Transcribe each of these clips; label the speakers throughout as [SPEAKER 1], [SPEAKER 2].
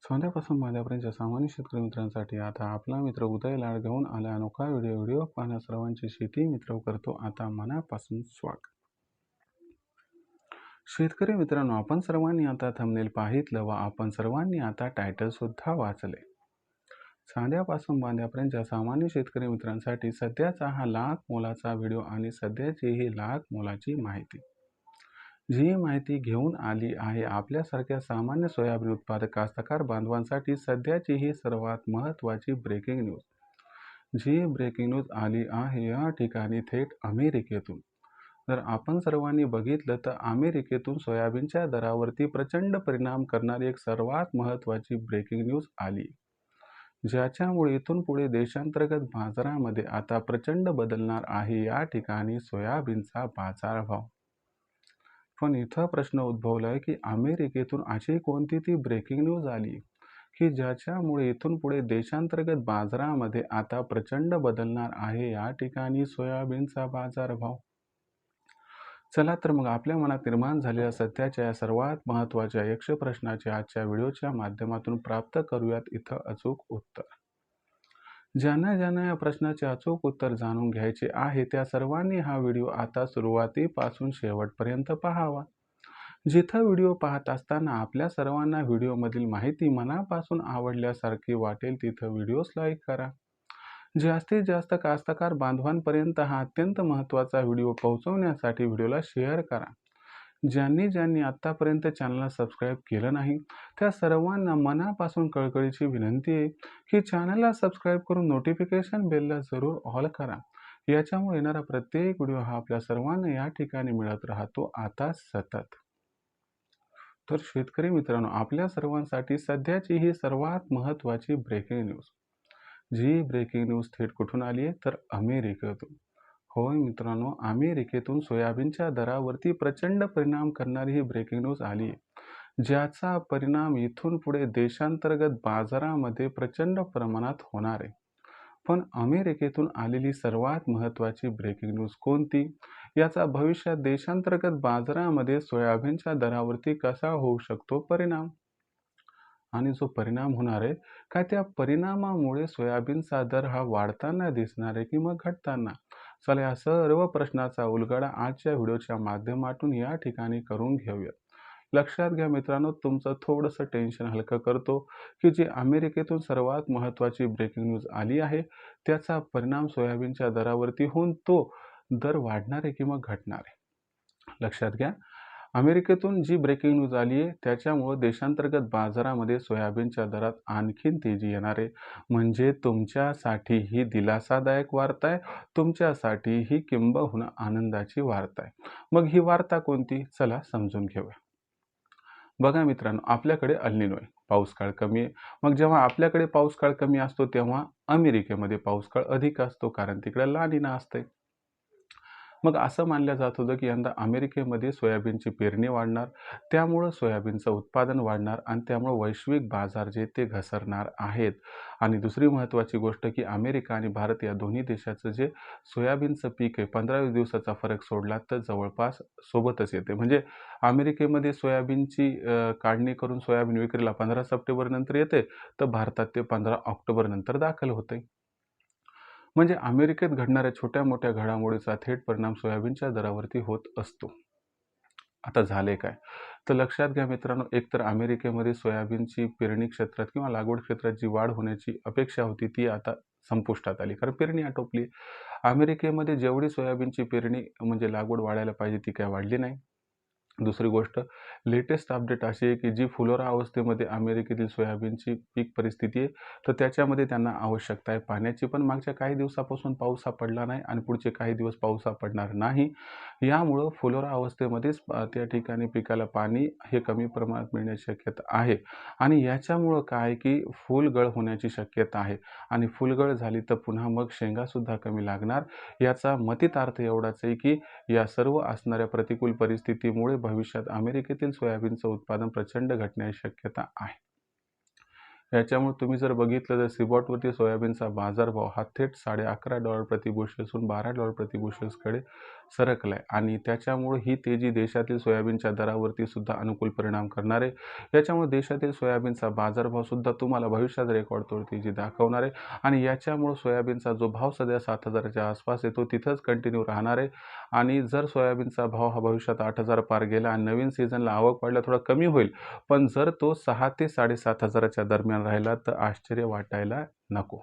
[SPEAKER 1] सोंद्यापासून बांध्यापर्यंतच्या सामान्य शेतकरी मित्रांसाठी आता आपला मित्र उदय लाड घेऊन आला अनोखा व्हिडिओ पाहण्या सर्वांची शेती मित्र करतो आता मनापासून स्वागत. शेतकरी मित्रांनो, आपण सर्वांनी आता थंबनेल पाहितलं व आपण सर्वांनी आता टायटल सुद्धा वाचले. साध्यापासून बांध्यापर्यंतच्या सामान्य शेतकरी मित्रांसाठी सध्याचा हा लाख मोलाचा व्हिडिओ आणि सध्याची ही लाख मोलाची माहिती. जी माहिती घेऊन आली आहे आपल्यासारख्या सामान्य सोयाबीन उत्पादक कास्तकार बांधवांसाठी सध्याची ही सर्वात महत्त्वाची ब्रेकिंग न्यूज. जी ब्रेकिंग न्यूज आली आहे या ठिकाणी थेट अमेरिकेतून. जर आपण सर्वांनी बघितलं तर अमेरिकेतून सोयाबीनच्या दरावरती प्रचंड परिणाम करणारी एक सर्वात महत्त्वाची ब्रेकिंग न्यूज आली, ज्याच्यामुळे इथून पुढे देशांतर्गत बाजारामध्ये आता प्रचंड बदलणार आहे या ठिकाणी सोयाबीनचा बाजारभाव. पण इथं प्रश्न उद्भवला आहे की अमेरिकेतून अशी कोणती ती ब्रेकिंग न्यूज आली की ज्याच्यामुळे इथून पुढे देशांतर्गत बाजारामध्ये आता प्रचंड बदलणार आहे या ठिकाणी सोयाबीनचा बाजारभाव. चला तर मग आपल्या मनात निर्माण झालेल्या सध्याच्या या सर्वात महत्त्वाच्या यक्ष प्रश्नाचे आजच्या व्हिडिओच्या माध्यमातून प्राप्त करूयात इथं अचूक उत्तर. ज्यांना या प्रश्नाचे अचूक उत्तर जाणून घ्यायचे आहे त्या सर्वांनी हा व्हिडिओ आता सुरुवातीपासून शेवटपर्यंत पाहावा. जिथं व्हिडिओ पाहत असताना आपल्या सर्वांना व्हिडिओमधील माहिती मनापासून आवडल्यासारखी वाटेल तिथं व्हिडिओस लाईक करा. जास्तीत जास्त कास्तकार बांधवांपर्यंत हा अत्यंत महत्त्वाचा व्हिडिओ पोहोचवण्यासाठी व्हिडिओला शेअर करा. ज्यांनी आत्तापर्यंत चॅनलला सबस्क्राईब केलं नाही त्या सर्वांना मनापासून कळकळीची विनंती आहे की चॅनलला सबस्क्राईब करून नोटिफिकेशन बेलला जरूर ऑल करा. याच्यामुळे येणारा प्रत्येक व्हिडिओ हा आपल्या सर्वांना या ठिकाणी मिळत राहतो आता सतत. तर शेतकरी मित्रांनो, आपल्या सर्वांसाठी सध्याची ही सर्वात महत्त्वाची ब्रेकिंग न्यूज. जी ब्रेकिंग न्यूज थेट कुठून आली आहे तर अमेरिकेतून. होय मित्रांनो, अमेरिकेतून सोयाबीनच्या दरावरती प्रचंड परिणाम करणारी ही ब्रेकिंग न्यूज आली आहे, ज्याचा परिणाम इथून पुढे देशांतर्गत बाजारामध्ये प्रचंड प्रमाणात होणार आहे. पण अमेरिकेतून आलेली सर्वात महत्त्वाची ब्रेकिंग न्यूज कोणती, याचा भविष्यात देशांतर्गत बाजारामध्ये सोयाबीनच्या दरावरती कसा होऊ शकतो परिणाम, आणि जो परिणाम होणार आहे काय त्या परिणामामुळे सोयाबीनचा दर हा वाढताना दिसणार आहे की मग घटताना. चला या सर्व प्रश्नाचा उलगडा आजच्या व्हिडिओच्या माध्यमातून या ठिकाणी करून घेऊया. लक्षात घ्या मित्रांनो, तुमचं थोडंसं टेन्शन हलकं करतो की जी अमेरिकेतून सर्वात महत्त्वाची ब्रेकिंग न्यूज आली आहे त्याचा परिणाम सोयाबीनच्या दरावरती होऊन तो दर वाढणार आहे की मग घटणार आहे. लक्षात घ्या, अमेरिकेतून जी ब्रेकिंग न्यूज आली आहे त्याच्यामुळं देशांतर्गत बाजारामध्ये सोयाबीनच्या दरात आणखीन तेजी येणार आहे. म्हणजे तुमच्यासाठी ही दिलासादायक वार्ता आहे, तुमच्यासाठी ही किंबहुना आनंदाची वार्ता आहे. मग ही वार्ता कोणती, चला समजून घेऊया. बघा मित्रांनो, आपल्याकडे अल निनो आहे, पाऊसकाळ कमी आहे. मग जेव्हा आपल्याकडे पाऊसकाळ कमी असतो तेव्हा अमेरिकेमध्ये पाऊसकाळ अधिक असतो, कारण तिकडे ला निना असते. मग असं मानलं जात होतं की यंदा अमेरिकेमध्ये सोयाबीनची पेरणी वाढणार, त्यामुळं सोयाबीनचं उत्पादन वाढणार आणि त्यामुळं वैश्विक बाजार जे ते घसरणार आहेत. आणि दुसरी महत्त्वाची गोष्ट की अमेरिका आणि भारत या दोन्ही देशाचं जे सोयाबीनचं पीक आहे 15-20 दिवसाचा फरक सोडला तर जवळपास सोबतच येते. म्हणजे अमेरिकेमध्ये सोयाबीनची काढणी करून सोयाबीन विक्रीला 15 सप्टेंबर नंतर येते, तर भारतात ते 15 ऑक्टोबर नंतर दाखल होते. म्हणजे अमेरिकेत घडणाऱ्या छोट्या मोठ्या घडामोडीचा थेट परिणाम सोयाबीनच्या दरावरती होत असतो. आता झाले काय, तर लक्षात घ्या मित्रांनो, एकतर अमेरिकेमध्ये सोयाबीनची पेरणी क्षेत्रात किंवा लागवड क्षेत्रात जी वाढ होण्याची अपेक्षा होती ती आता संपुष्टात आली, कारण पेरणी आटोपली. अमेरिकेमध्ये जेवढी सोयाबीनची पेरणी म्हणजे लागवड वाढायला पाहिजे ती काय वाढली नाही. दुसरी गोष्ट, लेटेस्ट अपडेट अशी आहे की जी फुलोरा अवस्थेमध्ये अमेरिकेतील सोयाबीनची पीक परिस्थिती आहे, तर त्याच्यामध्ये त्यांना आवश्यकता आहे पाण्याची, पण मागच्या काही दिवसापासून पाऊस हा पडला नाही आणि पुढचे काही दिवस पाऊस हा पडणार नाही. यामुळं फुलोरा अवस्थेमध्येच त्या ठिकाणी पिकाला पाणी हे कमी प्रमाणात मिळण्याची शक्यता आहे. आणि याच्यामुळं काय की फुलगळ होण्याची शक्यता आहे, आणि फुलगळ झाली तर पुन्हा मग शेंगासुद्धा कमी लागणार. याचा मतितार्थ एवढाच आहे की या सर्व असणाऱ्या प्रतिकूल परिस्थितीमुळे भविष्यात अमेरिकेतील सोयाबीनचं उत्पादन प्रचंड घटण्याची शक्यता आहे. याच्यामुळे तुम्ही जर बघितलं तर सिबॉटवरती सोयाबीनचा बाजारभाव हा थेट $11.5 प्रति बुशेल्सहून $12 प्रति बुशेल्सकडे सरकलाय आणि त्याच्यामुळे ही तेजी देशातील सोयाबीनच्या दरावरती सुद्धा अनुकूल परिणाम करणार आहे. याच्यामुळे देशातील सोयाबीनचा बाजारभाव सुद्धा तुम्हाला भविष्यात रेकॉर्ड तोड तेजी दाखवणार आहे आणि याच्यामुळे सोयाबीनचा जो भाव सध्या 7,000च्या आसपास आहे तो तिथंच कंटिन्यू राहणार आहे आणि जर सोयाबीनचा भाव हा भविष्यात 8,000 पार गेला आणि नवीन सीझनला आवक वाढल्या थोडा कमी होईल, पण जर तो 6 ते 7,500च्या दरम्यान राहिला तर आश्चर्य वाटायला नको.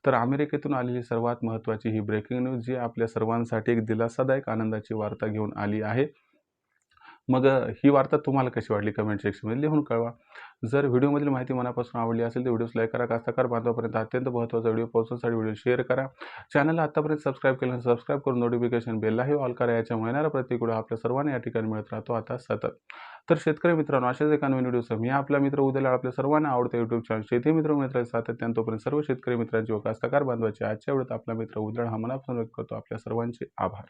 [SPEAKER 1] तर अमेरिकेतून आलेली सर्वात महत्त्वाची ही ब्रेकिंग न्यूज जी आपल्या सर्वांसाठी एक दिलासादायक आनंदाची वार्ता घेऊन आली आहे. मग ही वार्ता तुम्हाला कशी वाटली कमेंट सेक्शनमध्ये लिहून कळवा. जर व्हिडिओमधील माहिती मनापासून आवडली असेल तर व्हिडिओस लाईक करा. कास्तकार बांधवापर्यंत अत्यंत महत्त्वाचा व्हिडिओ पोहोचवण्यासाठी व्हिडिओ शेअर करा. चॅनलला आतापर्यंत सबस्क्राईब केलं नसेल सबस्क्राईब करून नोटिफिकेशन बेललाही ऑल करा. याच्यामुळे येणारा प्रत्येक व्हिडिओ आपल्या सर्वांना या ठिकाणी मिळत राहतो आता सतत. तर शेतकरी मित्रांनो अशाच एका नवीन व्हिडिओसह मी आपला मित्र उद्याला आपल्या सर्वांना आवडतं यूट्यूब चॅनल शेती मित्र सातत्याने तोपर्यंत सर्व शेतकरी मित्रांची व कास्तकार बांधवाची आजच्या वेळेत आपला मित्र उदळ हा मनापासून व्यक्त करतो. आपल्या सर्वांचे आभार.